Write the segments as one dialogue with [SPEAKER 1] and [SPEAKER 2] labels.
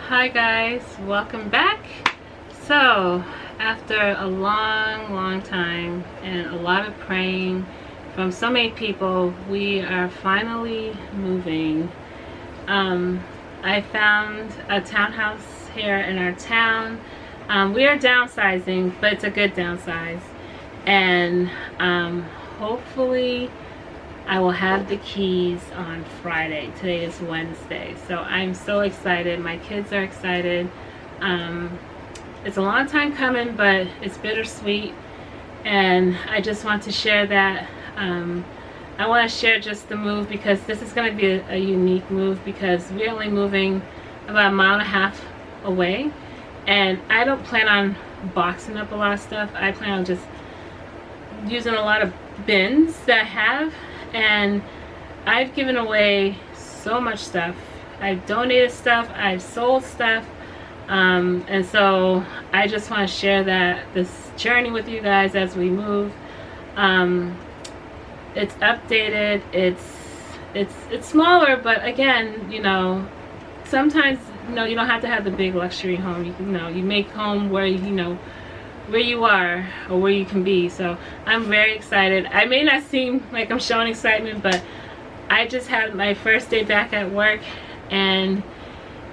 [SPEAKER 1] Hi guys, welcome back. So after a long time and a lot of praying from so many people, we are finally moving. I found a townhouse here in our town. We are downsizing, but it's a good downsize, and hopefully I will have the keys on Friday. Today is Wednesday, so I'm so excited. My kids are excited. It's a long time coming, but it's bittersweet, and I just want to share that. I want to share just the move because this is going to be a unique move because we're only moving about 1.5 miles away, and I don't plan on boxing up a lot of stuff. I plan on just using a lot of bins that I have. And I've given away so much stuff. I've donated stuff, I've sold stuff, and so I just want to share this journey with you guys as we move. It's updated, it's smaller, but again, you know, sometimes, you know, you don't have to have the big luxury home. You make home where where you are or where you can be. So I'm very excited. I may not seem like I'm showing excitement, but I just had my first day back at work and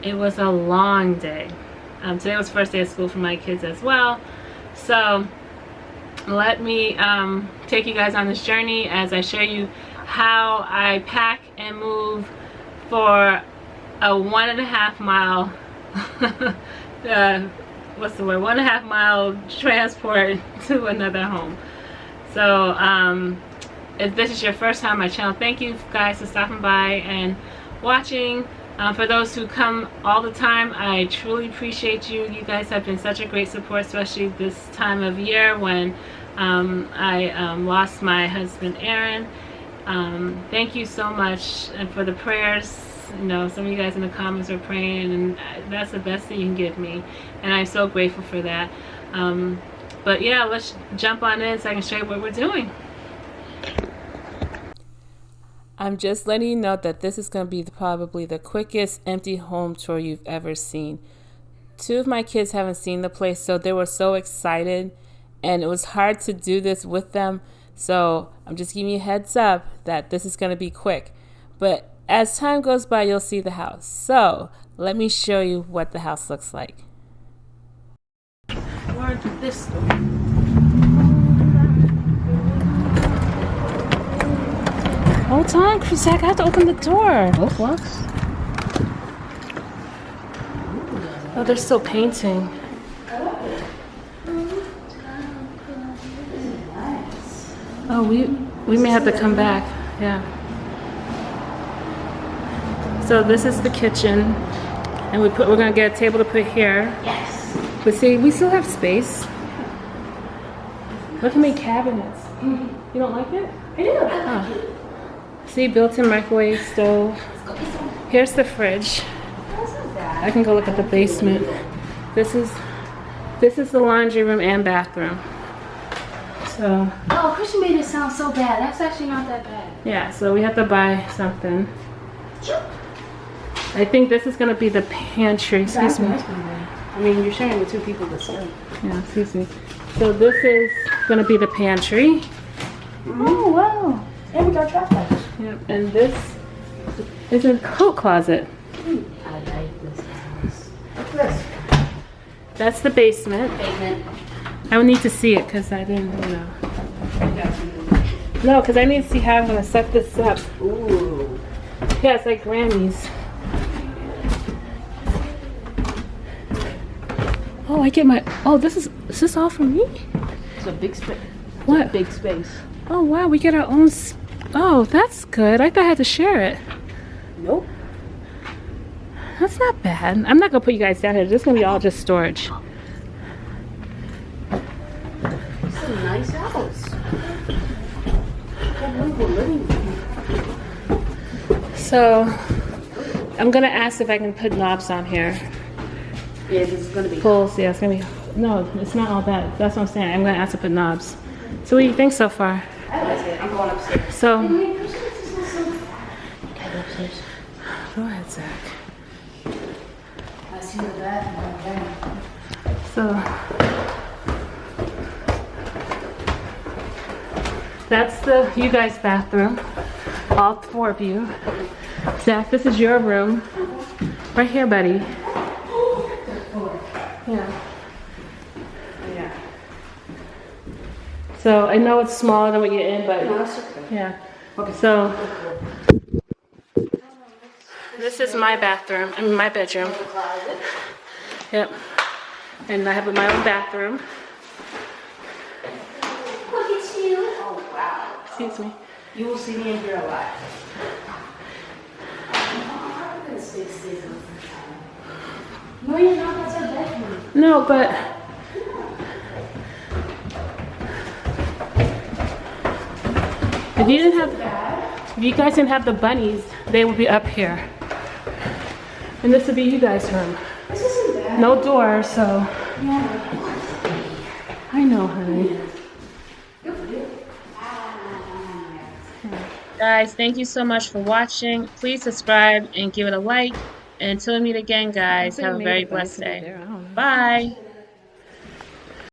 [SPEAKER 1] it was a long day. Today was first day of school for my kids as well. So let me take you guys on this journey as I show you how I pack and move for a 1.5 mile 1.5 mile transport to another home. So if this is your first time on my channel, thank you guys for stopping by and watching. For those who come all the time, I truly appreciate you. You guys have been such a great support, especially this time of year when I lost my husband Aaron. Thank you so much, and for the prayers. You know, some of you guys in the comments are praying, and that's the best thing you can give me, and I'm so grateful for that. But yeah, let's jump on in so I can show you what we're doing. I'm just letting you know that this is going to be probably the quickest empty home tour you've ever seen. 2 of my kids haven't seen the place, so they were so excited, and it was hard to do this with them, so I'm just giving you a heads up that this is going to be quick. But as time goes by, you'll see the house. So let me show you what the house looks like. This. Hold on, Chris. I have to open the door.
[SPEAKER 2] Both locks?
[SPEAKER 1] Oh, they're still painting. Oh, we may have to come back. Yeah. So this is the kitchen, and we're gonna get a table to put here.
[SPEAKER 2] Yes.
[SPEAKER 1] But see, we still have space. Look how many cabinets. You don't like it?
[SPEAKER 2] I do.
[SPEAKER 1] Oh. See, built-in microwave stove. Here's the fridge.
[SPEAKER 2] That's not bad.
[SPEAKER 1] I can go look at the basement. This is the laundry room and bathroom. So.
[SPEAKER 2] Oh, Christian made it sound so bad. That's actually not that bad.
[SPEAKER 1] Yeah. So we have to buy something. I think this is gonna be the pantry. Excuse me.
[SPEAKER 2] I mean, you're sharing with 2 people to sleep.
[SPEAKER 1] Yeah, excuse me. So this is gonna be the pantry.
[SPEAKER 2] Oh, wow. And we got trash bags.
[SPEAKER 1] Yep, and this is a coat closet.
[SPEAKER 2] I like this house. What's this?
[SPEAKER 1] That's the basement.
[SPEAKER 2] Basement.
[SPEAKER 1] I would need to see it because I didn't, you know. No, because I need to see how I'm gonna set this up.
[SPEAKER 2] Ooh.
[SPEAKER 1] Yeah, it's like Granny's. Oh, I get my. Oh, is this all for me?
[SPEAKER 2] It's a big space.
[SPEAKER 1] What?
[SPEAKER 2] Big space.
[SPEAKER 1] Oh wow, we get our own. Oh, that's good. I thought I had to share it.
[SPEAKER 2] Nope.
[SPEAKER 1] That's not bad. I'm not gonna put you guys down here. This is gonna be all just storage.
[SPEAKER 2] It's a nice house. Can't believe we're living here.
[SPEAKER 1] So, I'm gonna ask if I can put knobs on here.
[SPEAKER 2] Yeah, this is gonna be.
[SPEAKER 1] Pulls, yeah, it's gonna be. No, it's not all that. That's what I'm saying. I'm gonna ask to put knobs. So, what do you think so far?
[SPEAKER 2] I like it. I'm going upstairs.
[SPEAKER 1] So,
[SPEAKER 2] Okay, upstairs.
[SPEAKER 1] go ahead, Zach.
[SPEAKER 2] to the bathroom.
[SPEAKER 1] So that's the you guys' bathroom. All 4 of you. Zach, this is your room. Right here, buddy. Yeah. So I know it's smaller than what you're in, but yeah. Okay. So this is my bathroom. I mean my bedroom. Yep. And I have my own bathroom.
[SPEAKER 2] Look at you. Oh, wow.
[SPEAKER 1] Excuse me.
[SPEAKER 2] You will see me in here a lot. I'm gonna stay still. No, you're not. That's our bedroom.
[SPEAKER 1] No, but if you didn't have, if you guys didn't have the bunnies, they would be up here. And this would be you guys' room.
[SPEAKER 2] This isn't bad.
[SPEAKER 1] No door, so.
[SPEAKER 2] Yeah.
[SPEAKER 1] I know, honey. Guys, thank you so much for watching. Please subscribe and give it a like. And until we meet again, guys, have a very blessed day. Bye.